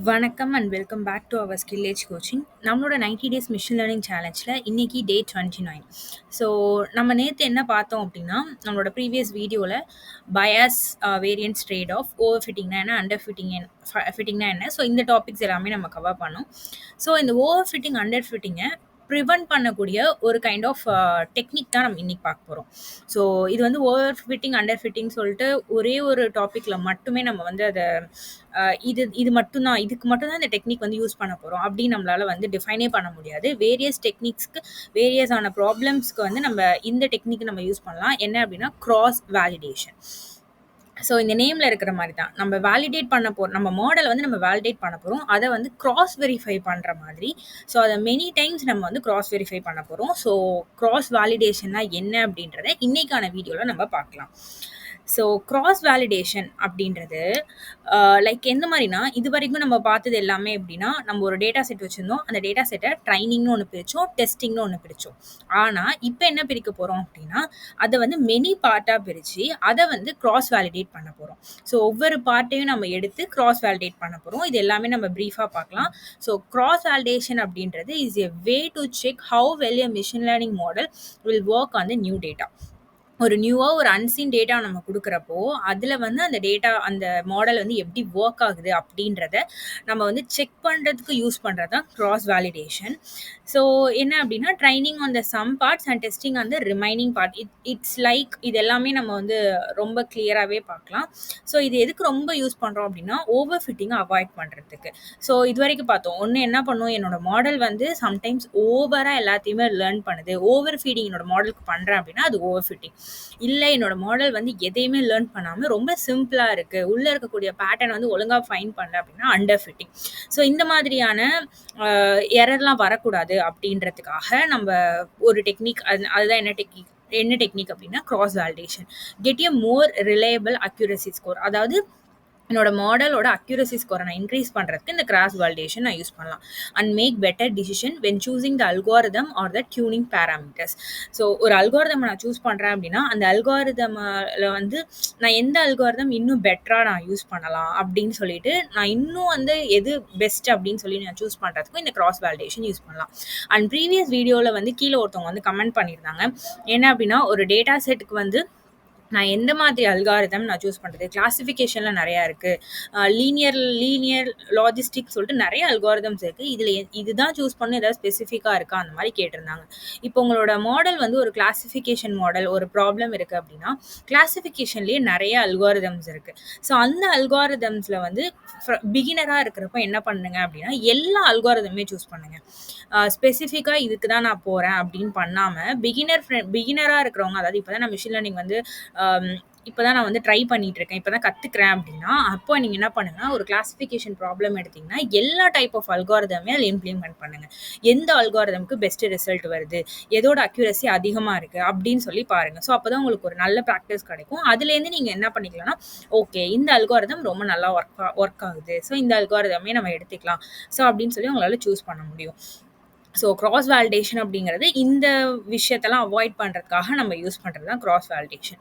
வணக்கம் and welcome back to our skill age coaching. நம்மளோட 90 days machine learning சேலஞ்சில் இன்னைக்கு டே 29. So நம்ம நேற்று என்ன பார்த்தோம் அப்படின்னா, நம்மளோட ப்ரீவியஸ் வீடியோவில் bias variance trade off over ஃபிட்டிங்னா என்ன, அண்டர் ஃபிட்டிங்னா என்ன, ஸோ இந்த டாபிக்ஸ் எல்லாமே நம்ம கவர் பண்ணோம். ஸோ இந்த ஓவர் ஃபிட்டிங் அண்டர் ஃபிட்டிங்கை ப்ரிவென்ட் பண்ணக்கூடிய ஒரு கைண்ட் ஆஃப் டெக்னிக் தான் நம்ம இன்னைக்கு பார்க்க போகிறோம். ஸோ இது வந்து ஓவர் ஃபிட்டிங் அண்டர் ஃபிட்டிங் சொல்லிட்டு ஒரே ஒரு டாப்பிக்கில் மட்டுமே நம்ம வந்து அதை இது மட்டும்தான், இதுக்கு மட்டும்தான் இந்த டெக்னிக் வந்து யூஸ் பண்ண போகிறோம் அப்படின்னு நம்மளால வந்து டிஃபைனே பண்ண முடியாது. வேரியஸ் டெக்னிக்ஸ்க்கு வேரியஸ் ஆன ப்ராப்ளம்ஸ்க்கு வந்து நம்ம இந்த டெக்னிக் நம்ம யூஸ் பண்ணலாம். என்ன அப்படின்னா கிராஸ் வேலிடேஷன். ஸோ இந்த நேமில் இருக்கிற மாதிரி தான் நம்ம வேலிடேட் பண்ண போகிறோம், நம்ம மாடலை வந்து நம்ம வேலிடேட் பண்ண போகிறோம், அதை வந்து கிராஸ் வெரிஃபை பண்ணுற மாதிரி. ஸோ அதை மெனி டைம்ஸ் நம்ம வந்து கிராஸ் வெரிஃபை பண்ண போகிறோம். ஸோ கிராஸ் வேலிடேஷன்னா என்ன அப்படின்றத இன்னைக்கான வீடியோவில் நம்ம பார்க்கலாம். ஸோ கிராஸ் வேலிடேஷன் அப்படின்றது லைக் எந்த மாதிரினா, இது வரைக்கும் நம்ம பார்த்தது எல்லாமே எப்படின்னா, நம்ம ஒரு டேட்டா செட் வச்சுருந்தோம், அந்த டேட்டா செட்டை ட்ரைனிங்னு ஒன்று பிரித்தோம், டெஸ்டிங்னு ஒன்று பிரித்தோம். ஆனால் இப்போ என்ன பிரிக்க போகிறோம் அப்படின்னா, அதை வந்து மெனி பார்ட்டாக பிரித்து அதை வந்து கிராஸ் வேலிடேட் பண்ண போகிறோம். ஸோ ஒவ்வொரு பார்ட்டையும் நம்ம எடுத்து கிராஸ் வேலிடேட் பண்ண போகிறோம். இது எல்லாமே நம்ம ப்ரீஃபாக பார்க்கலாம். ஸோ கிராஸ் வேலிடேஷன் அப்படின்றது is a way to check how well a machine learning model will work on the new data. ஒரு நியூவாக ஒரு அன்சீன் டேட்டா நம்ம கொடுக்குறப்போ அதில் வந்து அந்த டேட்டா அந்த மாடல் வந்து எப்படி ஒர்க் ஆகுது அப்படின்றத நம்ம வந்து செக் பண்ணுறதுக்கு யூஸ் பண்ணுறது தான் கிராஸ் வேலிடேஷன். ஸோ என்ன அப்படின்னா, training on the some parts and testing on the remaining part. It's like இது எல்லாமே நம்ம வந்து ரொம்ப கிளியராகவே பார்க்கலாம். ஸோ இது எதுக்கு ரொம்ப யூஸ் பண்ணுறோம் அப்படின்னா, ஓவர் ஃபிட்டிங்கை அவாய்ட் பண்ணுறதுக்கு. ஸோ இது வரைக்கும் பார்த்தோம், ஒன்று என்ன பண்ணும், என்னோட மாடல் வந்து சம்டைம்ஸ் ஓவராக எல்லாத்தையுமே லேர்ன் பண்ணுது, ஓவர் ஃபீடிங் என்னோட மாடலுக்கு பண்ணுறேன் அப்படின்னா அது ஓவர் ஃபிட்டிங். இல்லை, என்னோட மாடல் வந்து எதையுமே லேர்ன் பண்ணாமல் ரொம்ப சிம்பிளாக இருக்குது, உள்ளே இருக்கக்கூடிய பேட்டர்ன் வந்து ஒழுங்காக ஃபைன் பண்ணல அப்படின்னா அண்டர் ஃபிட்டிங். ஸோ இந்த மாதிரியான எரர்லாம் வரக்கூடாது அப்படின்றதுக்காக நம்ம ஒரு டெக்னிக், அதுதான் என்ன டெக்னிக் அப்படின்னா cross validation. Get a more reliable accuracy score. அதாவது என்னோட மாடலோட அக்யூரசி ஸ்கோரை நான் இன்க்ரீஸ் பண்ணுறதுக்கு இந்த கிராஸ் வேலிடேஷன் நான் யூஸ் பண்ணலாம். And make better decision when choosing the algorithm or the tuning parameters. So ஒரு அல்காரிதம் நான் சூஸ் பண்ணுறேன் அப்படின்னா, அந்த அல்காரிதமில் வந்து நான் எந்த அல்காரிதம் இன்னும் பெட்டராக நான் யூஸ் பண்ணலாம் அப்படின்னு சொல்லிட்டு நான் இன்னும் வந்து எது பெஸ்ட் அப்படின்னு சொல்லி நான் சூஸ் பண்ணுறதுக்கும் இந்த கிராஸ் வேலிடேஷன் யூஸ் பண்ணலாம். அண்ட் ப்ரீவியஸ் வீடியோவில் வந்து கீழே ஒருத்தவங்க வந்து கமெண்ட் பண்ணியிருந்தாங்க, என்ன அப்படின்னா, ஒரு டேட்டா செட்டுக்கு வந்து நான் எந்த மாதிரி அல்காரிதம் நான் சூஸ் பண்ணுறது, கிளாசிஃபிகேஷனில் நிறையா இருக்குது, லீனியர் லாஜிஸ்டிக் சொல்லிட்டு நிறைய அல்காரிதம்ஸ் இருக்குது, இதில் இதுதான் சூஸ் பண்ண ஏதாவது ஸ்பெசிஃபிக்காக இருக்கா அந்த மாதிரி கேட்டிருந்தாங்க. இப்போ உங்களோட மாடல் வந்து ஒரு கிளாசிஃபிகேஷன் மாடல், ஒரு ப்ராப்ளம் இருக்குது அப்படின்னா கிளாசிஃபிகேஷன்லேயே நிறைய அல்காரிதம்ஸ் இருக்குது. ஸோ அந்த அல்காரிதம்ஸில் வந்து பிகினராக இருக்கிறப்ப என்ன பண்ணுங்க அப்படின்னா, எல்லா அல்காரிதமே சூஸ் பண்ணுங்கள். ஸ்பெசிஃபிக்காக இதுக்கு தான் நான் போகிறேன் அப்படின்னு பண்ணாமல், பிகினராக இருக்கிறவங்க, அதாவது இப்போ தான் நான் மிஷின் லேர்னிங் வந்து இப்போ தான் நான் வந்து ட்ரை பண்ணிட்டு இருக்கேன், இப்போ தான் கற்றுக்கிறேன் அப்படின்னா, அப்போ நீங்கள் என்ன பண்ணுங்கன்னா, ஒரு கிளாசிஃபிகேஷன் ப்ராப்ளம் எடுத்திங்கன்னா எல்லா டைப் ஆஃப் அல்காரிதமே அதில் இம்ப்ளிமெண்ட் பண்ணுங்கள். எந்த அல்காரிதமுக்கு பெஸ்ட்டு ரிசல்ட் வருது, எதோட அக்யூரசி அதிகமாக இருக்குது அப்படின்னு சொல்லி பாருங்கள். ஸோ அப்போ தான் உங்களுக்கு ஒரு நல்ல ப்ராக்டிஸ் கிடைக்கும். அதுலேருந்து நீங்கள் என்ன பண்ணிக்கலாம்னா, ஓகே இந்த அல்காரிதம் ரொம்ப நல்லா ஒர்க் ஆகுது, ஸோ இந்த அல்காரிதமே நம்ம எடுத்துக்கலாம், ஸோ அப்படின்னு சொல்லி உங்களால் சூஸ் பண்ண முடியும். ஸோ கிராஸ் வேலிடேஷன் அப்படிங்கிறது இந்த விஷயத்தெல்லாம் அவாய்ட் பண்ணுறதுக்காக நம்ம யூஸ் பண்ணுறது தான் கிராஸ் வேலிடேஷன்.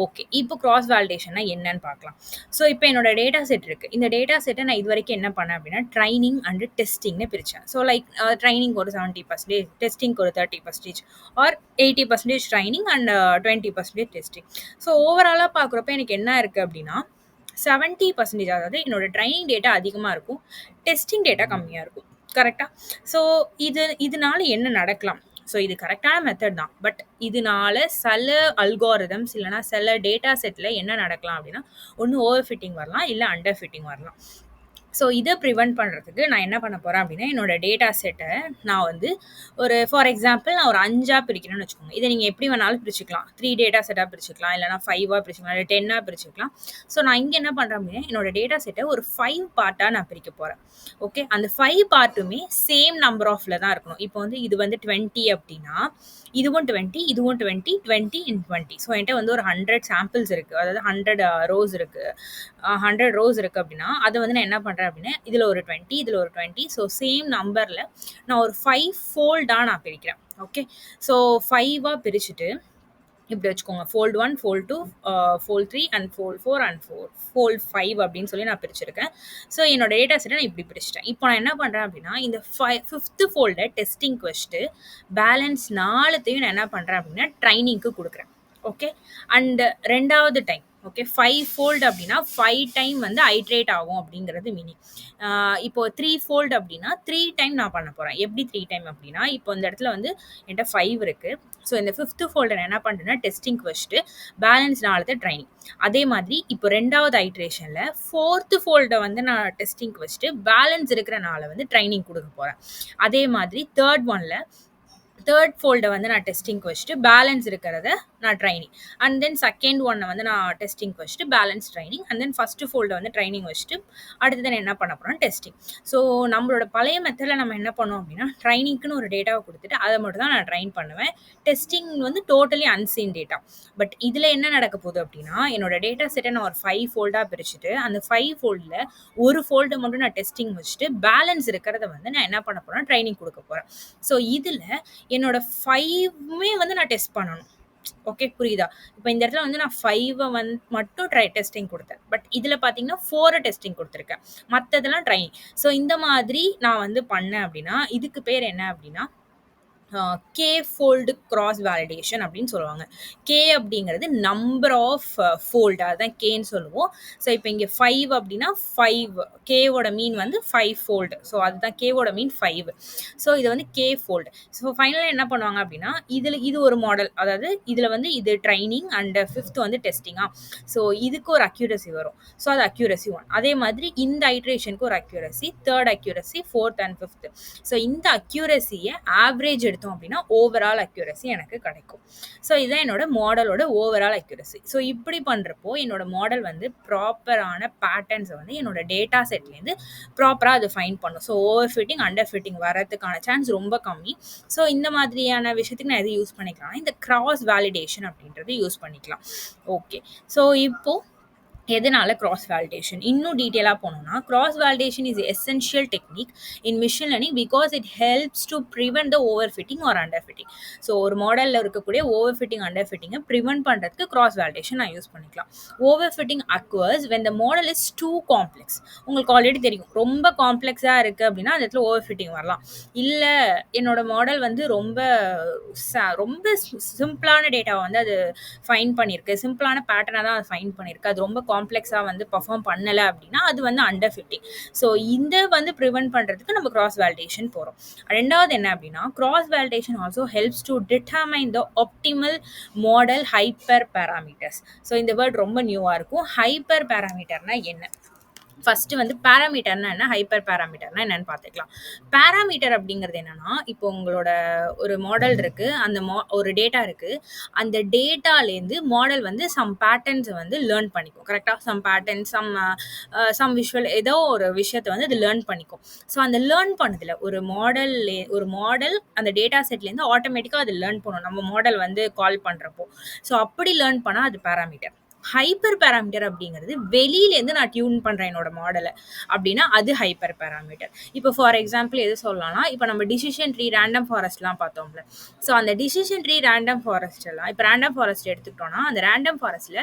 ஓகே, இப்போ கிராஸ் வேலிடேஷன்னா என்னன்னு பார்க்கலாம். ஸோ இப்போ என்னோட டேட்டா செட் இருக்குது. இந்த டேட்டா செட்டை நான் இது வரைக்கும் என்ன பண்ணேன் அப்படின்னா, ட்ரைனிங் அண்டு டெஸ்டிங்னு பிரித்தேன். ஸோ லைக் ட்ரைனிங் ஒரு 70%, டெஸ்டிங் ஒரு 30% or 80% training and 20% testing. So ஓவராலாக பார்க்குறப்ப எனக்கு என்ன இருக்குது அப்படின்னா, 70%, அதாவது என்னோட ட்ரைனிங் டேட்டா அதிகமாக இருக்கும், டெஸ்டிங் டேட்டா கம்மியாக இருக்கும். கரெக்டாக? ஸோ இதனால என்ன நடக்கலாம்? ஸோ இது கரெக்டான மெத்தட் தான், பட் இதனால சில அல்காரிதம்ஸ் இல்லைனா சில டேட்டா செட்டில் என்ன நடக்கலாம் அப்படின்னா, ஒன்று ஓவர் ஃபிட்டிங் வரலாம், இல்லை அண்டர் ஃபிட்டிங் வரலாம். ஸோ இதை ப்ரிவென்ட் பண்ணுறதுக்கு நான் என்ன பண்ண போகிறேன் அப்படின்னா, என்னோடய டேட்டா செட்டை நான் வந்து ஒரு ஃபார் எக்ஸாம்பிள் நான் ஒரு 5ஆக பிரிக்கிறேன்னு வச்சுக்கோங்க. இதை நீங்கள் எப்படி வேணாலும் பிரிச்சுக்கலாம், 3 டேட்டா செட்டாக பிரிச்சுக்கலாம், இல்லைனா 5ஆக பிரிச்சுக்கலாம், இல்லை 10ஆக பிரிச்சுக்கலாம். ஸோ நான் இங்கே என்ன பண்ணுறேன் அப்படின்னா, என்னோடய டேட்டா செட்டை ஒரு 5 பார்ட்டாக நான் பிரிக்க போகிறேன். ஓகே, அந்த 5 பார்ட்டுமே சேம் நம்பர் ஆஃபில் தான் இருக்கணும். இப்போ வந்து இது வந்து 20 அப்படின்னா, இதுவும் 20, இதுவும் 20, 20 and 20. ஸோ என்கிட்ட வந்து ஒரு 100 சாம்பிள்ஸ் இருக்குது, அதாவது 100 ரோஸ் இருக்குது, 100 ரோஸ் இருக்குது அப்படின்னா, அதை வந்து நான் என்ன பண்ணுறேன் அப்படின்னா, இதில் ஒரு 20, இதில் ஒரு 20, ஸோ சேம் நம்பரில் நான் ஒரு 5 ஃபோல்டாக நான் பிரிக்கிறேன். ஓகே, ஸோ 5ஆக பிரிச்சுட்டு இப்படி வச்சுக்கோங்க. Fold 1, fold 2, fold 3 and fold 4 and fold 5 அப்படின்னு சொல்லி நான் பிரிச்சிருக்கேன். ஸோ என்னோட டேட்டா செட்ட நான் இப்படி பிரிச்சுட்டேன். இப்போ நான் என்ன பண்றேன் அப்படின்னா, இந்த 5th ஃபோல்ட டெஸ்டிங்க்கு வச்சுட்டு, பேலன்ஸ் 4த்தையும் நான் என்ன பண்றேன் அப்படின்னா, ட்ரெய்னிங்க்கு குடுக்குறேன். ஓகே. அண்ட் 2வது டைம் ஓகே 5 ஃபோல்ட் அப்படின்னா 5 டைம் வந்து ஐட்ரேட் ஆகும் அப்படிங்கிறது மீனிங். இப்போ 3 ஃபோல்ட் அப்படின்னா 3 டைம் நான் பண்ண போறேன். எப்படி 3 டைம் அப்படின்னா, இப்போ இந்த இடத்துல வந்து என்கிட்ட 5 இருக்கு. ஸோ இந்த 5th ஃபோல்ட நான் என்ன பண்றேன்னா, டெஸ்டிங்க்கு வச்சுட்டு பேலன்ஸ் 4த்த ட்ரெய்னிங். அதே மாதிரி இப்போ 2வது ஐட்ரேஷன்ல 4th ஃபோல்ட வந்து நான் டெஸ்டிங்க்கு வச்சுட்டு பேலன்ஸ் இருக்கிற 4 வந்து ட்ரெய்னிங் குடுக்க போறேன். அதே மாதிரி 3rd ஒன்ல 3rd ஃபோல்ட வந்து நான் டெஸ்டிங்க்கு வச்சுட்டு பேலன்ஸ் இருக்கிறத நான் ட்ரெய்னிங். அண்ட் தென் 2nd ஒன்ன வந்து நான் டெஸ்டிங்க்கு வச்சுட்டு balance training. And then 1st ஃபோல்ட வந்து ட்ரெய்னிங் வச்சுட்டு அடுத்தது நான் என்ன பண்ண போறேன் டெஸ்டிங். ஸோ நம்மளோட பழைய மெத்தட்ல நம்ம என்ன பண்ணோம் அப்படின்னா, ட்ரெய்னிங்க்குன்னு ஒரு டேட்டாவை குடுத்துட்டு அதை மட்டும் தான் நான் ட்ரெயின் பண்ணுவேன். டெஸ்டிங் வந்து டோட்டலி அன்சீன் டேட்டா. பட் இதுல என்ன நடக்க போகுது அப்படின்னா, என்னோட டேட்டா செட்டை நான் ஒரு 5 ஃபோல்டா பிரிச்சுட்டு, அந்த 5 ஃபோல்ட்ல ஒரு ஃபோல்ட மட்டும் நான் டெஸ்டிங் வச்சுட்டு பேலன்ஸ் இருக்கிறத வந்து நான் என்ன பண்ண போறேன் ட்ரெய்னிங் குடுக்க போறேன். ஸோ இதுல என்னோட 5மே வந்து நான் டெஸ்ட் பண்ணணும். ஓகே புரியுதா? இப்ப இந்த இடத்துல வந்து நான் 5 மட்டும் டெஸ்டிங் குடுத்தேன். பட் இதுல பார்த்தீங்கன்னா 4 டெஸ்டிங் குடுத்துருக்கேன். மத்ததெல்லாம் ட்ரெய்னிங். ஸோ இந்த மாதிரி நான் வந்து பண்ணேன் அப்படின்னா, இதுக்கு பேர் என்ன அப்படின்னா, கே ஃபோல்டு கிராஸ் வேலிடேஷன் அப்படின்னு சொல்லுவாங்க. கே அப்படிங்கிறது நம்பர் ஆஃப் ஃபோல்ட் அதுதான் கேன்னு சொல்லுவோம். ஸோ இப்போ இங்கே 5 அப்படின்னா 5 கேவோட மீன் வந்து 5 ஃபோல்டு. ஸோ அதுதான் கேவோட மீன் 5. ஸோ இது வந்து கே ஃபோல்டு. ஸோ ஃபைனலாக என்ன பண்ணுவாங்க அப்படின்னா, இது ஒரு மாடல். அதாவது இதில் வந்து இது ட்ரைனிங் அண்ட் 5th வந்து டெஸ்டிங்கா. ஸோ இதுக்கு ஒரு அக்யூரசி வரும். ஸோ அது அக்யூரசி 1. அதே மாதிரி இந்த ஐட்ரேஷனுக்கு ஒரு accuracy, 3rd accuracy, 4th and 5th. So இந்த அக்யூரசியை ஆவரேஜ் எடுத்தோம் அப்படின்னா ஓவரால் அக்யூரசி எனக்கு கிடைக்கும். ஸோ இதுதான் என்னோட மாடலோட ஓவரால் அக்யூரசி. ஸோ இப்படி பண்ணுறப்போ என்னோட மாடல் வந்து ப்ராப்பரான பேட்டர்ன்ஸை வந்து என்னோட டேட்டா செட்லேருந்து ப்ராப்பராக அது ஃபைண்ட் பண்ணும். So over fitting under fitting வரதுக்கான சான்ஸ் ரொம்ப கம்மி. ஸோ இந்த மாதிரியான விஷயத்துக்கு நான் எது யூஸ் பண்ணிக்கலாம், இந்த கிராஸ் வேலிடேஷன் அப்படின்றது யூஸ் பண்ணிக்கலாம். ஓகே. ஸோ இப்போ எதனால கிராஸ் வேலிடேஷன் இன்னும் டீட்டெயிலாக போனோம்னா, cross validation is essential technique in machine learning because it helps to prevent the over fitting or under fitting. So ஒரு மாடலில் இருக்கக்கூடிய ஓவர் ஃபிட்டிங் அண்டர் ஃபிட்டிங்கை ப்ரிவென்ட் பண்ணுறதுக்கு கிராஸ் வேலிடேஷன் நான் யூஸ் பண்ணிக்கலாம். Over fitting occurs when the model is too complex. உங்களுக்கு already தெரியும், ரொம்ப காம்ப்ளெக்ஸாக இருக்குது அப்படின்னா அந்த இடத்துல ஓவர் ஃபிட்டிங் வரலாம். இல்லை என்னோட மாடல் வந்து ரொம்ப ரொம்ப சிம்பிளான டேட்டாவை வந்து அது ஃபைன் பண்ணியிருக்கு, சிம்பிளான பேட்டர்னாக தான் அது ஃபைன் பண்ணியிருக்கு, அது ரொம்ப காம்ப்ளெக்ஸாக வந்து பர்ஃபார்ம் பண்ணலை அப்படின்னா அது வந்து அண்டர் ஃபிட்டிங். ஸோ இதை வந்து ப்ரிவென்ட் பண்ணுறதுக்கு நம்ம கிராஸ் வேலிடேஷன் போகிறோம். 2வது என்ன அப்படின்னா, cross validation also helps to determine the optimal model hyper parameters. So இந்த வேர்ட் ரொம்ப நியூவாக இருக்கும். ஹைப்பர் பேராமீட்டர்னா என்ன? ஃபர்ஸ்ட் வந்து பேராமீட்டர்னா என்ன, ஹைப்பர் பேராமீட்டர்னா என்னன்னு பார்த்துக்கலாம். பேராமீட்டர் அப்படிங்கிறது என்னன்னா, இப்போ உங்களோட ஒரு மாடல் இருக்கு, அந்த ஒரு டேட்டா இருக்கு, அந்த டேட்டாலேருந்து மாடல் வந்து சம் பேட்டர்ன்ஸை வந்து லேர்ன் பண்ணிக்கும். கரெக்டாக சம் பேட்டர்ன், சம் விஷுவல் ஏதோ ஒரு விஷயத்தை வந்து அது லேர்ன் பண்ணிக்கும். ஸோ அந்த லேர்ன் பண்ணதில் ஒரு மாடல் அந்த டேட்டா செட்லேருந்து ஆட்டோமேட்டிக்காக அது லேர்ன் பண்ணும் நம்ம மாடல் வந்து கால் பண்ணுறப்போ. ஸோ அப்படி லேர்ன் பண்ணால் அது பேராமீட்டர். ஹைப்பர் பேராமீட்டர் அப்படிங்கிறது வெளியிலேருந்து நான் டியூன் பண்ணுறேன் என்னோட மாடலை அப்படின்னா அது ஹைப்பர் பேராமீட்டர். இப்போ ஃபார் எக்ஸாம்பிள் எது சொல்லலாம்னா, இப்போ நம்ம டிசிஷன் ட்ரீ ரேண்டம் ஃபாரஸ்ட்லாம் பார்த்தோம்ல. ஸோ அந்த டிசிஷன் ட்ரீ ரேண்டம் ஃபாரஸ்ட் எல்லாம் இப்போ ரேண்டம் ஃபாரஸ்ட் எடுத்துக்கிட்டோம்னா, அந்த ரேண்டம் ஃபாரஸ்ட்டில்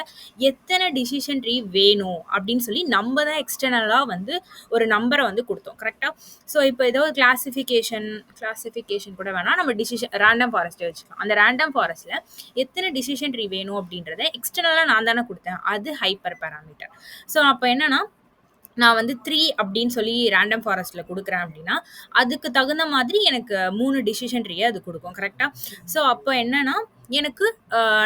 எத்தனை டிசிஷன் ட்ரீ வேணும் அப்படின்னு சொல்லி நம்ம தான் எக்ஸ்டர்னலாக வந்து ஒரு நம்பரை வந்து கொடுத்தோம். கரெக்டாக? ஸோ இப்போ ஏதோ ஒரு கிளாசிஃபிகேஷன் கூட வேணால் நம்ம டிசிஷன் ரேண்டம் ஃபாரஸ்ட்டை வச்சுக்கலாம். அந்த ரேண்டம் ஃபாரஸ்ட்டில் எத்தனை டிசிஷன் ட்ரீ வேணும் அப்படின்றத எக்ஸ்டர்னலாக நான் தானே கொடுத்தேன், அது ஹைப்பர் பேராமீட்டர். ஸோ அப்போ என்னன்னா, நான் வந்து 3 அப்படின்னு சொல்லி ரேண்டம் ஃபாரஸ்ட்டில் கொடுக்குறேன் அப்படின்னா அதுக்கு தகுந்த மாதிரி எனக்கு 3 டிசிஷன் ட்ரீயை அது கொடுக்கும். கரெக்டாக? ஸோ அப்போ என்னன்னா, எனக்கு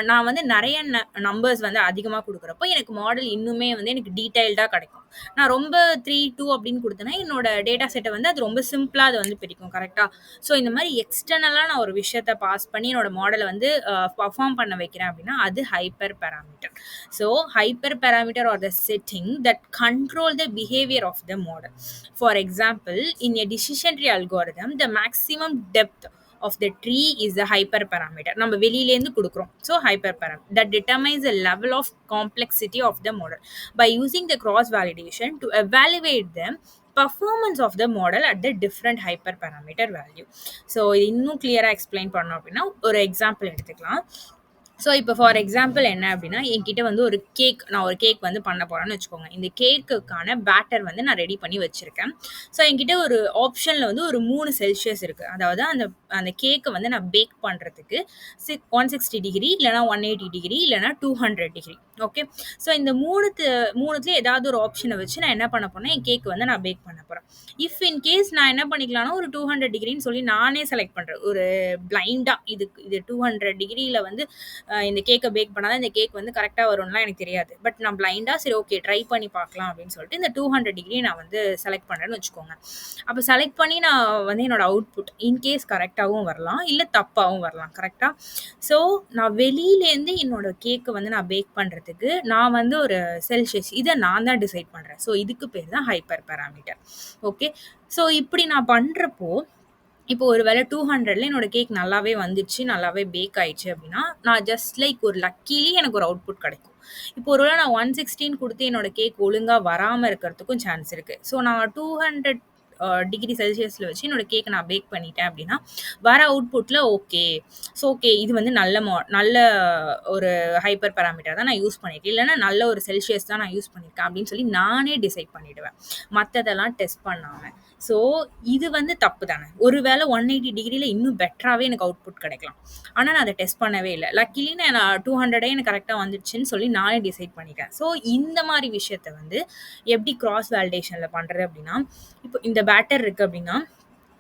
நான் வந்து நிறைய நம்பர்ஸ் வந்து அதிகமாக கொடுக்குறப்போ எனக்கு மாடல் இன்னுமே வந்து எனக்கு டீட்டெயில்டாக கிடைக்கும். நான் ரொம்ப 3, 2 அப்படின்னு கொடுத்தேன்னா என்னோட டேட்டா செட்டை வந்து அது ரொம்ப சிம்பிளாக அது வந்து பிரிக்கும். கரெக்டாக? ஸோ இந்த மாதிரி எக்ஸ்டர்னலாக நான் ஒரு விஷயத்தை பாஸ் பண்ணி என்னோட மாடலை வந்து பர்ஃபார்ம் பண்ண வைக்கிறேன் அப்படின்னா அது hyper parameter. So hyper parameter are the setting that control the behaviour of the model. For example, in a decision tree algorithm the maximum depth of the tree is the hyperparameter. நம்ம வெளியிலேருந்து கொடுக்குறோம். So hyperparameter that determines the level of complexity of the model by using the cross validation to evaluate the performance of the model at the different hyperparameter value. So இன்னும் கிளியரா explain பண்ணோம் அப்படின்னா ஒரு example எடுத்துக்கலாம். So இப்போ for example என்ன அப்படின்னா, என்கிட்ட வந்து ஒரு கேக் நான் ஒரு கேக் வந்து பண்ண போறேன்னு வச்சுக்கோங்க. இந்த கேக்குக்கான பேட்டர் வந்து நான் ரெடி பண்ணி வச்சிருக்கேன். ஸோ என்கிட்ட ஒரு ஆப்ஷன்ல வந்து ஒரு 3 செல்சியஸ் இருக்கு. அதாவது அந்த அந்த கேக்க வந்து நான் பேக் பண்றதுக்கு 160 டிகிரி இல்லன்னா 180 டிகிரி இல்லன்னா 200 டிகிரி. ஓகே. ஸோ இந்த 3த்துல ஏதாவது ஒரு ஆப்ஷன வச்சு நான் என்ன பண்ண போறேன்னா, என் கேக் வந்து நான் பேக் பண்ண போறேன். இஃப் இன் கேஸ் நான் என்ன பண்ணிக்கலாம்னா, ஒரு 200 டிகிரின்னு சொல்லி நானே செலக்ட் பண்றேன். ஒரு பிளைண்டா இது 200 டிகிரில வந்து இந்த கேக்க பேக் பண்ணா தான் இந்த கேக் வந்து கரெக்ட்டா வரும்லாம் எனக்கு தெரியாது. பட் நான் பிளைண்டா சரி ஓகே ட்ரை பண்ணி பார்க்கலாம் அப்படின்னு சொல்லிட்டு இந்த 200 டிகிரி நான் வந்து செலக்ட் பண்றேன்னு வச்சுக்கோங்க. அப்ப செலக்ட் பண்ணி நான் வந்து என்னோட அவுட்புட் இன்கேஸ் கரெக்ட்டாவும் வரலாம், இல்ல தப்பாவும் வரலாம். கரெக்ட்டா? ஸோ நான் வெளியிலேருந்து என்னோட கேக்க வந்து நான் பேக் பண்றதுக்கு நான் வந்து ஒரு செல்சியஸ் இத நான் தான் டிசைட் பண்றேன். ஸோ இதுக்கு பேர் தான் ஹைப்பர் பாராமீட்டர். ஓகே. ஸோ இப்படி நான் பண்றப்போ இப்போ ஒரு வேளை 200ல என்னோட கேக் நல்லாவே வந்துச்சு, நல்லாவே பேக் ஆயிடுச்சு அப்படின்னா, நான் ஜஸ்ட் லைக் ஒரு லக்கிலி எனக்கு ஒரு அவுட்புட் கிடைக்கும். இப்போ ஒரு வேளை நான் 116 குடுத்து என்னோட கேக் ஒழுங்கா வராம இருக்கிறதுக்கும் சான்ஸ் இருக்கு. ஸோ நான் 200 டிகிரி செல்சியஸ்ல வச்சு என்னோட கேக்க நான் பேக் பண்ணிட்டேன் அப்படின்னா, வர அவுட்புட்ல ஓகே. ஸோ ஓகே இது வந்து நல்ல ஒரு ஹைப்பர் பாராமீட்டர் தான் நான் யூஸ் பண்ணியிருக்கேன். இல்லன்னா நல்ல ஒரு செல்சியஸ் தான் நான் யூஸ் பண்ணியிருக்கேன் அப்படின்னு சொல்லி நானே டிசைட் பண்ணிடுவேன். மத்ததெல்லாம் டெஸ்ட் பண்ணாம. ஸோ இது வந்து தப்பு தானே. ஒரு வேளை 180 டிகிரில இன்னும் பெட்டராவே எனக்கு அவுட்புட் கிடைக்கலாம். ஆனா நான் அத டெஸ்ட் பண்ணவே இல்ல. லக்கிலி நான் 200 எனக்கு கரெக்ட்டா வந்துடுச்சுன்னு சொல்லி நானே டிசைட் பண்ணிட்டேன். ஸோ இந்த மாரி விஷயத்த வந்து எப்படி கிராஸ் வேலிடேஷன்ல பண்றது அப்படின்னா, இப்போ இந்த பேட்டர் இருக்கு அப்படின்னா,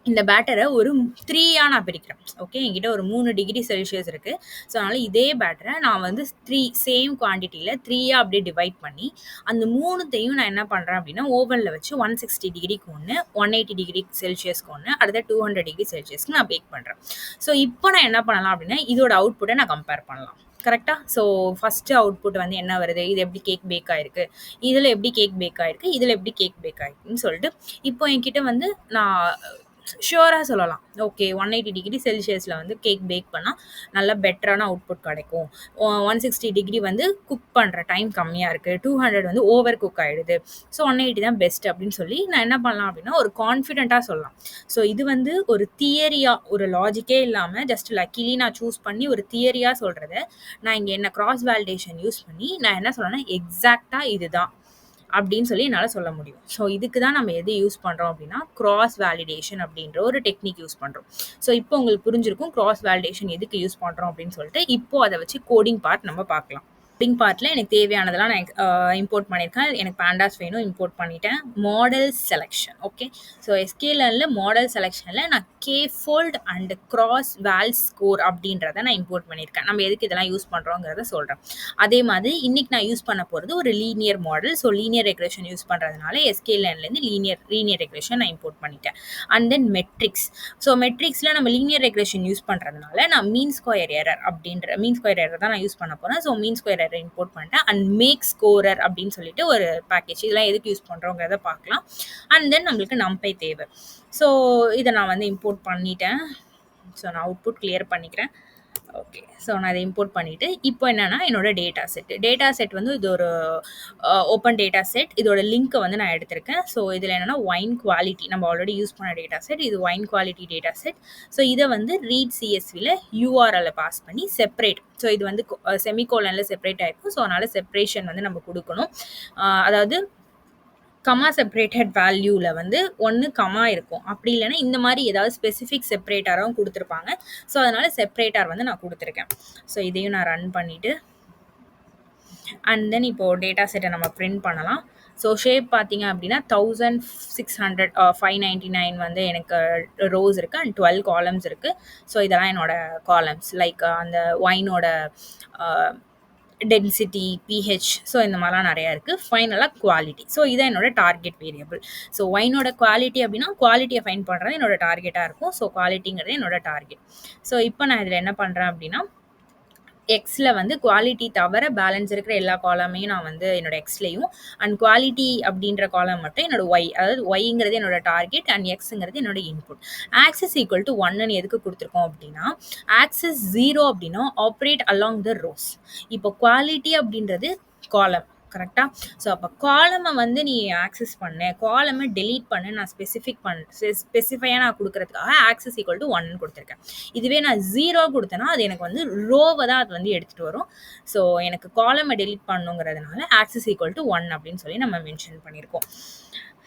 இந்த பேட்டர ஒரு 3யா நான் பிரிக்கிறேன். ஓகே. என்கிட்ட ஒரு 3 டிகிரி செல்சியஸ் இருக்கு. ஸோ, அதனால இதே பேட்டர நான் வந்து 3 சேம் குவான்டிட்டில 3யா அப்படியே டிவைட் பண்ணி, அந்த 3த்தையும் நான் என்ன பண்றேன் அப்படின்னா, ஓவன்ல வச்சு 160 டிகிரிக்கு ஒண்ணு, 180 டிகிரி செல்சியஸ்க்கு ஒண்ணு, அடுத்து 200 டிகிரி செல்சியஸ்க்கு நான் பேக் பண்றேன். ஸோ, இப்போ நான் என்ன பண்ணலாம் அப்படின்னா, இதோட அவுட்புட்ட நான் கம்பேர் பண்ணலாம். கரெக்ட்டா? ஸோ, ஃபர்ஸ்ட் அவுட்புட் வந்து என்ன வருது? இது எப்படி கேக் பேக் ஆயிருக்கு? இதுல எப்படி கேக் பேக் ஆயிருக்கு? இதுல எப்படி கேக் பேக் ஆயிருக்குன்னு சொல்லிட்டு, இப்போ என்கிட்ட வந்து நான் ஷூரா சொல்லலாம். ஓகே 180 டிகிரி செல்சியஸ்ல வந்து கேக் பேக் பண்ணா நல்ல பெட்டரான அவுட்புட் கிடைக்கும். 160 டிகிரி வந்து குக் பண்ற டைம் கம்மியா இருக்கு. 200 வந்து ஓவர் குக் ஆயிடுது. ஸோ 180 தான் பெஸ்ட் அப்படின்னு சொல்லி நான் என்ன பண்ணலாம் அப்படின்னா, ஒரு கான்ஃபிடென்ட்டா சொல்லலாம். ஸோ இது வந்து ஒரு தியரியா ஒரு லாஜிக்கே இல்லாம ஜஸ்ட் லக்கிலி நான் சூஸ் பண்ணி ஒரு தியரியா சொல்றத, நான் இங்க என்ன கிராஸ் வேலிடேஷன் யூஸ் பண்ணி நான் என்ன சொல்றேன்னா, எக்ஸாக்ட்டா இதுதான். அப்படின்னு சொல்லி என்னால சொல்ல முடியும். ஸோ இதுக்கு தான் நம்ம எது யூஸ் பண்றோம் அப்படின்னா, கிராஸ் வேலிடேஷன் அப்படின்ற ஒரு டெக்னிக் யூஸ் பண்றோம். ஸோ இப்போ உங்களுக்கு புரிஞ்சிருக்கும் கிராஸ் வேலிடேஷன் எதுக்கு யூஸ் பண்றோம் அப்படின்னு சொல்லிட்டு. இப்போ அத வச்சு கோடிங் பார்ட் நம்ம பார்க்கலாம். கோடிங் பார்ட்ல எனக்கு தேவையானதெல்லாம் நான் இம்போர்ட் பண்ணியிருக்கேன். எனக்கு பாண்டாஸ் வேணும் இம்போர்ட் பண்ணிட்டேன். Model selection okay. ஸோ எஸ்கேலர்ன்ல மாடல் செலக்ஷன்ல நான் K fold and cross val score அப்படின்றத நான் இம்போர்ட் பண்ணியிருக்கேன். நம்ம எதுக்கு இதெல்லாம் யூஸ் பண்றோங்கிறத சொல்றேன். அதே மாதிரி இன்னைக்கு நான் யூஸ் பண்ண போறது ஒரு linear model. So linear regression use பண்றதுனால எஸ்கேலர்ன்லேருந்து லீனியர் ரெக்ரெஷன் நான் இம்போர்ட் பண்ணிட்டேன். And then metrics. ஸோ மெட்ரிக்ஸ்ல நம்ம லீனியர் ரெக்ரெஷன் யூஸ் பண்றதுனால நான் மீன் ஸ்கொயர் எரர் தான் நான் யூஸ் பண்ண போறேன். So mean square error import பண்ணிட்டேன். அண்ட் மேக் ஸ்கோரர் அப்படின்னு சொல்லிட்டு ஒரு பேக்கேஜ். இதெல்லாம் எதுக்கு யூஸ் பண்றோங்கிறத பார்க்கலாம். அண்ட் தென் நம்மளுக்கு நம்பை தேவை. ஸோ இதை நான் வந்து இம்போர்ட் பண்ணிட்டேன். ஸோ நான் அவுட்புட் கிளியர் பண்ணிக்கிறேன். ஓகே. ஸோ நான் அதை இம்போர்ட் பண்ணிவிட்டு இப்போ என்னென்னா என்னோட டேட்டா செட் வந்து இது ஒரு ஓப்பன் டேட்டா செட். இதோட லிங்க்கை வந்து நான் எடுத்திருக்கேன். ஸோ இதில் என்னென்னா ஒயின் குவாலிட்டி நம்ம ஆல்ரெடி யூஸ் பண்ண டேட்டா செட். இது wine quality data set. So இதை வந்து ரீட் சிஎஸ்வியில் யூஆர்எல்லை பாஸ் பண்ணி செப்பரேட். ஸோ இது வந்து செமிகோலனில் செப்பரேட் ஆகிருக்கும். ஸோ அதனால் செப்பரேஷன் வந்து நம்ம கொடுக்கணும். அதாவது கமா செப்பரேட்டட் வேல்யூவில் வந்து ஒன்று கமா இருக்கும். அப்படி இல்லைன்னா இந்த மாதிரி ஏதாவது ஸ்பெசிஃபிக் செப்பரேட்டரும் கொடுத்துருப்பாங்க. ஸோ அதனால் செப்பரேட்டர் வந்து நான் கொடுத்துருக்கேன். ஸோ இதையும் நான் ரன் பண்ணிவிட்டு அண்ட் தென் இப்போது டேட்டா செட்டை நம்ம பிரிண்ட் பண்ணலாம். ஸோ ஷேப் பார்த்தீங்க அப்படின்னா 1600 599 வந்து எனக்கு ரோஸ் இருக்குது அண்ட் 12 காலம்ஸ் இருக்குது. ஸோ இதெல்லாம் என்னோடய காலம்ஸ் லைக் அந்த ஒயினோட டென்சிட்டி பிஹெச் ஸோ இந்த மாதிரிலாம் நிறையா இருக்குது. ஃபைனலாக குவாலிட்டி. ஸோ இதான் என்னோட டார்கெட் வேரியபிள். ஸோ ஒயினோட குவாலிட்டி அப்படின்னா குவாலிட்டியை ஃபைன் பண்ணுறது என்னோட டார்கெட்டாக இருக்கும். ஸோ குவாலிட்டிங்கிறது என்னோட டார்கெட். ஸோ இப்போ நான் இதில் என்ன பண்ணுறேன் அப்படின்னா எக்ஸில் வந்து குவாலிட்டி தவிர பேலன்ஸ் இருக்கிற எல்லா காலமையும் நான் வந்து என்னோட எக்ஸ்லையும் அண்ட் குவாலிட்டி அப்படின்ற காலம் மட்டும் என்னோட ஒய் அதாவது ஒய்ங்கிறது என்னோட டார்கெட் அண்ட் எக்ஸுங்கிறது என்னோட இன்புட். ஆக்சஸ் ஈக்குவல் டு 1ன்னு எதுக்கு கொடுத்துருக்கோம் அப்படின்னா ஆக்சஸ் 0 அப்படின்னா ஆப்ரேட் அலாங் த ரோஸ். இப்போ குவாலிட்டி அப்படின்றது காலம் கரெக்ட்டா? ஸோ அப்ப காலம வந்து நீ ஆக்சஸ் பண்ணு, காலம டெலீட் பண்ணு நான் ஸ்பெசிஃபையா நான் குடுக்குறதுக்காக ஆக்சஸ் ஈக்குவல் டூ 1ன்னு குடுத்துருக்கேன். இதுவே நான் 0 குடுத்தேன்னா, அது எனக்கு வந்து ரோவ தான் அது வந்து எடுத்துட்டு வரும். ஸோ எனக்கு காலம டெலீட் பண்ணணுங்கிறதுனால ஆக்சஸ் ஈக்குவல் டூ 1 அப்படின்னு சொல்லி நம்ம மென்ஷன் பண்ணியிருக்கோம்.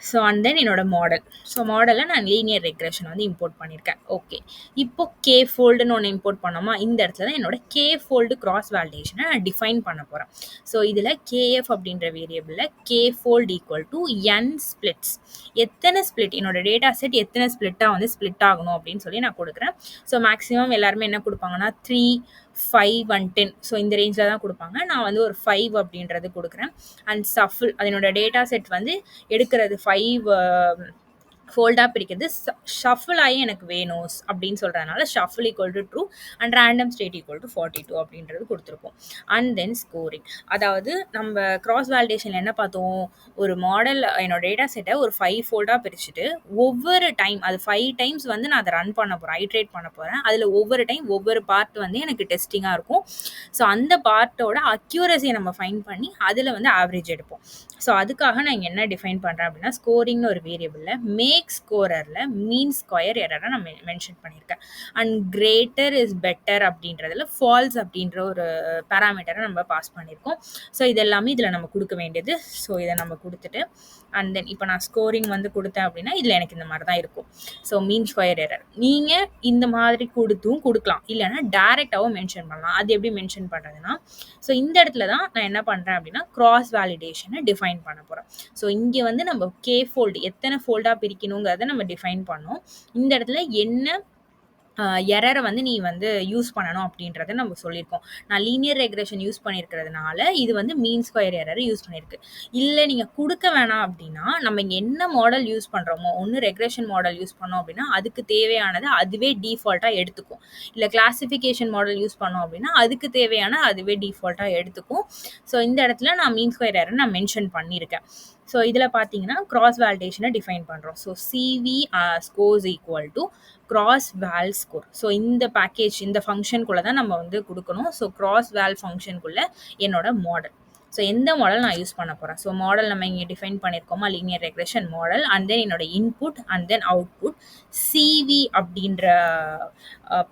ஸோ அண்ட் தென் என்னோட மாடல். ஸோ மாடல்ல நான் லீனியர் ரெக்ரெஷன் வந்து இம்போர்ட் பண்ணியிருக்கேன். ஓகே. இப்போ கே ஃபோல்டுன்னு ஒண்ணு இம்போர்ட் பண்ணோமா, இந்த இடத்துல தான் என்னோட கே ஃபோல்டு கிராஸ் வேலிடேஷன நான் டிஃபைன் பண்ண போறேன். ஸோ இதுல கேஎஃப் அப்படின்ற வேரியபிள்ல K fold equal to N splits. எத்தனை ஸ்பிளிட் என்னோட டேட்டா செட் எத்தனை ஸ்பிளிட்டா வந்து ஸ்பிளிட் ஆகணும் அப்படின்னு சொல்லி நான் கொடுக்குறேன். ஸோ மேக்ஸிமம் எல்லாருமே என்ன கொடுப்பாங்கன்னா 3, 5 அண்ட் 10. ஸோ இந்த ரேஞ்சில் தான் கொடுப்பாங்க. நான் வந்து ஒரு 5 அப்படின்றது கொடுக்குறேன். அண்ட் சஃபிள் அது என்னோட டேட்டா செட் வந்து எடுக்கிறது 5 ஃபோல்டாக பிரிக்கிறது ஷஃபிள் ஆகி எனக்கு வேணும் அப்படின்னு சொல்கிறதுனால shuffle equal to true and random state equal to 42 அப்படின்றது கொடுத்துருக்கோம். And then scoring. அதாவது நம்ம கிராஸ் வேலிடேஷனில் என்ன பார்த்தோம், ஒரு மாடல் என்னோட டேட்டா செட்டை ஒரு 5 ஃபோல்டாக பிரிச்சுட்டு ஒவ்வொரு டைம் அது 5 டைம்ஸ் வந்து நான் அதை ரன் பண்ண போகிறேன், ஐட்ரேட் பண்ண போகிறேன். அதில் ஒவ்வொரு டைம் ஒவ்வொரு பார்ட் வந்து எனக்கு டெஸ்டிங்காக இருக்கும். ஸோ அந்த பார்ட்டோட அக்யூரஸியை நம்ம ஃபைன் பண்ணி அதில் வந்து ஆவரேஜ் எடுப்போம். ஸோ அதுக்காக நான் இங்கே என்ன டிஃபைன் பண்ணுறேன் அப்படின்னா, ஸ்கோரிங்னு ஒரு வேரியபிளில் மேக் ஸ்கோரரில் மீன் ஸ்கொயர் எரரை நான் மென்ஷன் பண்ணியிருக்கேன். அண்ட் கிரேட்டர் இஸ் பெட்டர் அப்படின்றதுல ஃபால்ஸ் அப்படின்ற ஒரு பேராமீட்டரை நம்ம பாஸ் பண்ணியிருக்கோம். ஸோ இது எல்லாமே இதில் நம்ம கொடுக்க வேண்டியது. ஸோ இதை நம்ம கொடுத்துட்டு அண்ட் தென் இப்போ நான் ஸ்கோரிங் வந்து கொடுத்தேன் அப்படின்னா இதில் எனக்கு இந்த மாதிரி தான் இருக்கும். ஸோ மீன் ஸ்கொயர் எரர் நீங்கள் இந்த மாதிரி கொடுக்கலாம், இல்லைன்னா டேரெக்டாகவும் மென்ஷன் பண்ணலாம். அது எப்படி மென்ஷன் பண்ணுறதுன்னா, ஸோ இந்த இடத்துல தான் நான் என்ன பண்ணுறேன் அப்படின்னா கிராஸ் வேலிடேஷனை டிஃபைன் பண்ண போகிறேன். ஸோ இங்கே வந்து நம்ம கே ஃபோல்டு எத்தனை ஃபோல்டாக பிரிக்கணுங்கிறத நம்ம டிஃபைன் பண்ணோம். இந்த இடத்துல என்ன எரரை வந்து நீ வந்து யூஸ் பண்ணணும் அப்படின்றத நம்ம சொல்லியிருக்கோம். நான் லீனியர் ரெக்ரெஷன் யூஸ் பண்ணியிருக்கிறதுனால இது வந்து மீன் ஸ்கொயர் எரரை யூஸ் பண்ணியிருக்கு. இல்லை நீங்கள் கொடுக்க வேணாம் அப்படின்னா நம்ம இங்கே என்ன மாடல் யூஸ் பண்ணுறோமோ, ஒன்று ரெக்ரெஷன் மாடல் யூஸ் பண்ணோம் அப்படின்னா அதுக்கு தேவையானது அதுவே டிஃபால்ட்டாக எடுத்துக்கும். இல்லை கிளாசிஃபிகேஷன் மாடல் யூஸ் பண்ணோம் அப்படின்னா அதுக்கு தேவையான அதுவே டிஃபால்ட்டாக எடுத்துக்கும். ஸோ இந்த இடத்துல நான் மீன் ஸ்கொயர் எரர் நான் மென்ஷன் பண்ணியிருக்கேன். ஸோ இதில் பார்த்தீங்கன்னா கிராஸ் வேலிடேஷனை டிஃபைன் பண்ணுறோம். So CV scores equal to cross val score. So இந்த பேக்கேஜ் இந்த ஃபங்க்ஷனுக்குள்ளே தான் நம்ம வந்து கொடுக்கணும். ஸோ கிராஸ் வேல் ஃபங்க்ஷனுக்குள்ளே என்னோட மாடல். ஸோ எந்த மாடல் நான் யூஸ் பண்ண போகிறேன். ஸோ மாடல் நம்ம இங்கே டிஃபைன் பண்ணியிருக்கோமா, linear regression model. And then என்னோட input and then output CV அப்படின்ற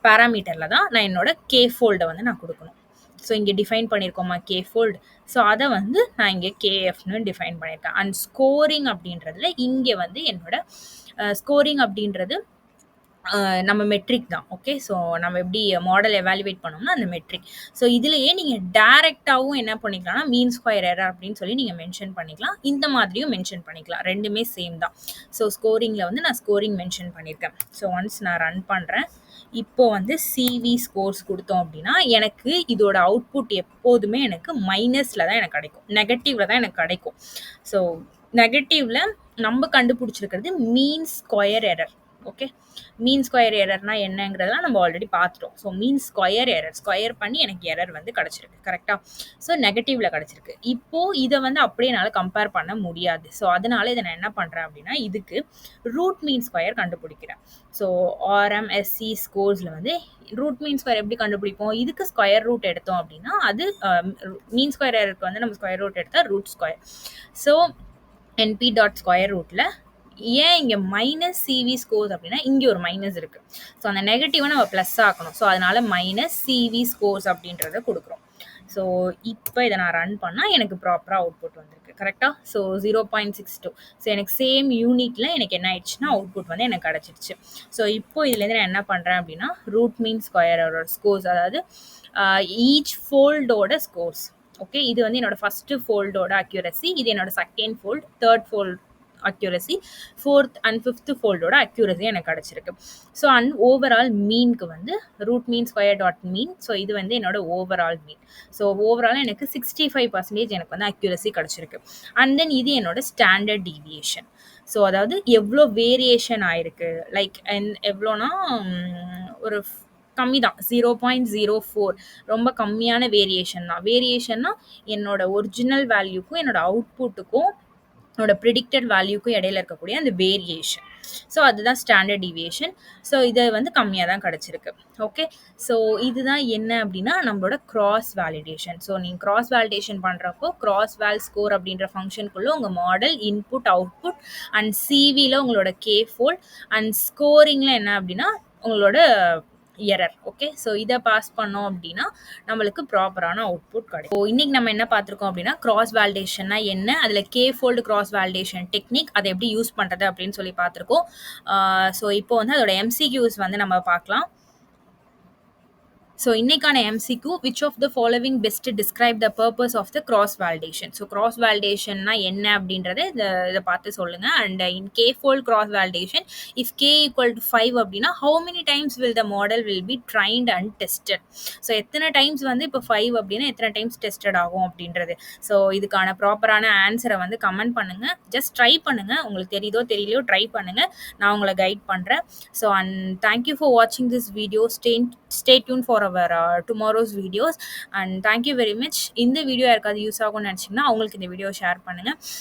பேராமீட்டரில் தான் நான் என்னோட கே ஃபோல்டை வந்து நான் கொடுக்கணும். ஸோ இங்கே டிஃபைன் பண்ணியிருக்கோமா கே ஃபோல்டு. ஸோ அதை வந்து நான் இங்கே கேஎஃப்னு டிஃபைன் பண்ணியிருக்கேன். அண்ட் ஸ்கோரிங் அப்படின்றதுல இங்கே வந்து என்னோட ஸ்கோரிங் அப்படின்றது நம்ம மெட்ரிக் தான். ஓகே. ஸோ நம்ம எப்படி மாடல் எவாலுவேட் பண்ணோம்னா அந்த மெட்ரிக். ஸோ இதுலேயே நீங்கள் டேரெக்டாகவும் என்ன பண்ணிக்கலாம்னா மீன் ஸ்கொயர் எரர் அப்படின்னு சொல்லி நீங்கள் மென்ஷன் பண்ணிக்கலாம். இந்த மாதிரியும் மென்ஷன் பண்ணிக்கலாம். ரெண்டுமே சேம் தான். ஸோ ஸ்கோரிங்கில் வந்து நான் ஸ்கோரிங் மென்ஷன் பண்ணியிருக்கேன். ஸோ ஒன்ஸ் நான் ரன் பண்ணுறேன். இப்போ வந்து சிவி ஸ்கோர்ஸ் கொடுத்தோம் அப்படின்னா எனக்கு இதோட அவுட்புட் எப்போதுமே எனக்கு மைனஸில் தான் எனக்கு கிடைக்கும், நெகட்டிவில் தான் எனக்கு கிடைக்கும். ஸோ நெகட்டிவில் நம்ம கண்டுபிடிச்சிருக்கிறது mean square error. Okay. Mean square எரர்னா என்னங்கிறதெல்லாம் நம்ம ஆல்ரெடி பார்த்துட்டோம். So mean square error square பண்ணி எனக்கு எரர் வந்து கிடச்சிருக்கு. கரெக்டாக. ஸோ நெகட்டிவில் கிடச்சிருக்கு. இப்போது இதை வந்து அப்படியே என்னால் கம்பேர் பண்ண முடியாது. ஸோ அதனால இதை நான் என்ன பண்ணுறேன் அப்படின்னா இதுக்கு ரூட் மீன் ஸ்கொயர் கண்டுபிடிக்கிறேன். ஸோ ஆர்எம்எஸ்சி ஸ்கோர்ஸில் வந்து ரூட் மீன் ஸ்கொயர் எப்படி கண்டுபிடிப்போம், இதுக்கு ஸ்கொயர் ரூட் எடுத்தோம் அப்படின்னா அது மீன் ஸ்கொயர் எரருக்கு வந்து நம்ம ஸ்கொயர் ரூட் எடுத்தால் root square. So np dot square ரூட்டில் ஏன் இங்கே மைனஸ் சிவி ஸ்கோர்ஸ் அப்படின்னா இங்கே ஒரு மைனஸ் இருக்குது. ஸோ அந்த நெகட்டிவை நம்ம ப்ளஸ் ஆக்கணும். ஸோ அதனால மைனஸ் சிவி ஸ்கோர்ஸ் அப்படின்றத கொடுக்குறோம். ஸோ இப்போ இதை நான் ரன் பண்ணால் எனக்கு ப்ராப்பராக அவுட்புட் வந்திருக்கு. கரெக்டாக. ஸோ 0.62. ஸோ எனக்கு சேம் யூனிட்டில் எனக்கு என்ன ஆயிடுச்சுன்னா அவுட்புட் வந்து எனக்கு கிடச்சிருச்சு. ஸோ இப்போ இதுலேருந்து நான் என்ன பண்ணுறேன் அப்படின்னா ரூட் மீன் ஸ்கொயரோட ஸ்கோர்ஸ், அதாவது ஈச் ஃபோல்டோட ஸ்கோர்ஸ். ஓகே. இது வந்து என்னோட ஃபஸ்ட்டு ஃபோல்டோட அக்யூரசி, இது என்னோட second fold, third fold accuracy, fourth and fifth ஃபோல்டோட அக்யூரசி எனக்கு கிடச்சிருக்கு. ஸோ அண்ட் ஓவரால் மீனுக்கு வந்து root mean square dot mean. So இது வந்து என்னோட ஓவரால் மீன். ஸோ ஓவரால் எனக்கு 65% எனக்கு வந்து அக்யூரசி கிடச்சிருக்கு. அண்ட் தென் இது என்னோட ஸ்டாண்டர்ட் டீவியேஷன். ஸோ அதாவது எவ்வளோ வேரியேஷன் ஆயிருக்கு, லைக் எவ்வளோனா ஒரு கம்மி தான், 0.04. ரொம்ப கம்மியான வேரியேஷன் தான். வேரியேஷன்னா என்னோட ஒரிஜினல் வேல்யூக்கும் என்னோட அவுட்புட்டுக்கும் என்னோட ப்ரிடிக்டட் வேல்யூக்கும் இடையில இருக்கக்கூடிய அந்த வேரியேஷன். ஸோ அதுதான் ஸ்டாண்டர்ட் டிவியேஷன். ஸோ இது வந்து கம்மியா தான் கிடைச்சிருக்கு. ஓகே. ஸோ இதுதான் என்ன அப்படின்னா நம்மளோட கிராஸ் வேலிடேஷன். ஸோ நீங்க கிராஸ் வேலிடேஷன் பண்றப்போ கிராஸ் வேல் ஸ்கோர் அப்படின்ற ஃபங்ஷனுக்குள்ள உங்க மாடல் இன்புட், அவுட்புட் அண்ட் சிவில உங்களோட கே ஃபோல்ட் அண்ட் ஸ்கோரிங்ல என்ன அப்படின்னா உங்களோட எரர். ஓகே. ஸோ இதை பாஸ் பண்ணோம் அப்படின்னா நம்மளுக்கு ப்ராப்பரான அவுட்புட் கிடைக்கும். ஸோ இன்னைக்கு நம்ம என்ன பார்த்துருக்கோம் அப்படின்னா கிராஸ் வேலிடேஷன்னா என்ன, அதில் K fold cross validation technique அதை எப்படி யூஸ் பண்ணுறது அப்படின்னு சொல்லி பார்த்துருக்கோம். ஸோ இப்போ வந்து அதோட எம்சிக்யூஸ் வந்து நம்ம பார்க்கலாம். ஸோ இன்னைக்கான MCQ, which of the following best describe the purpose of the cross validation. So cross வேலிடேஷன்னா என்ன அப்படின்றத இதை பார்த்து சொல்லுங்க. And in K fold cross validation, if K equal to 5 அப்படின்னா how many times will the model will be trained and tested. So எத்தனை times வந்து இப்போ 5 அப்படின்னா எத்தனை டைம்ஸ் டெஸ்டட் ஆகும் அப்படின்றது. ஸோ இதுக்கான ப்ராப்பரான ஆன்சரை வந்து கமெண்ட் பண்ணுங்க. ஜஸ்ட் ட்ரை பண்ணுங்க. உங்களுக்கு தெரியுதோ தெரியலையோ ட்ரை பண்ணுங்க. நான் உங்களை கைட் பண்ணுறேன். ஸோ அண்ட் தேங்க்யூ ஃபார் வாட்சிங் this video. Stay tuned for our tomorrow's videos and thank you very much. இந்த வீடியோ யாருக்காவது யூஸ் ஆகும்னு நினச்சிங்கன்னா அவங்களுக்கு இந்த வீடியோ ஷேர் பண்ணுங்கள்.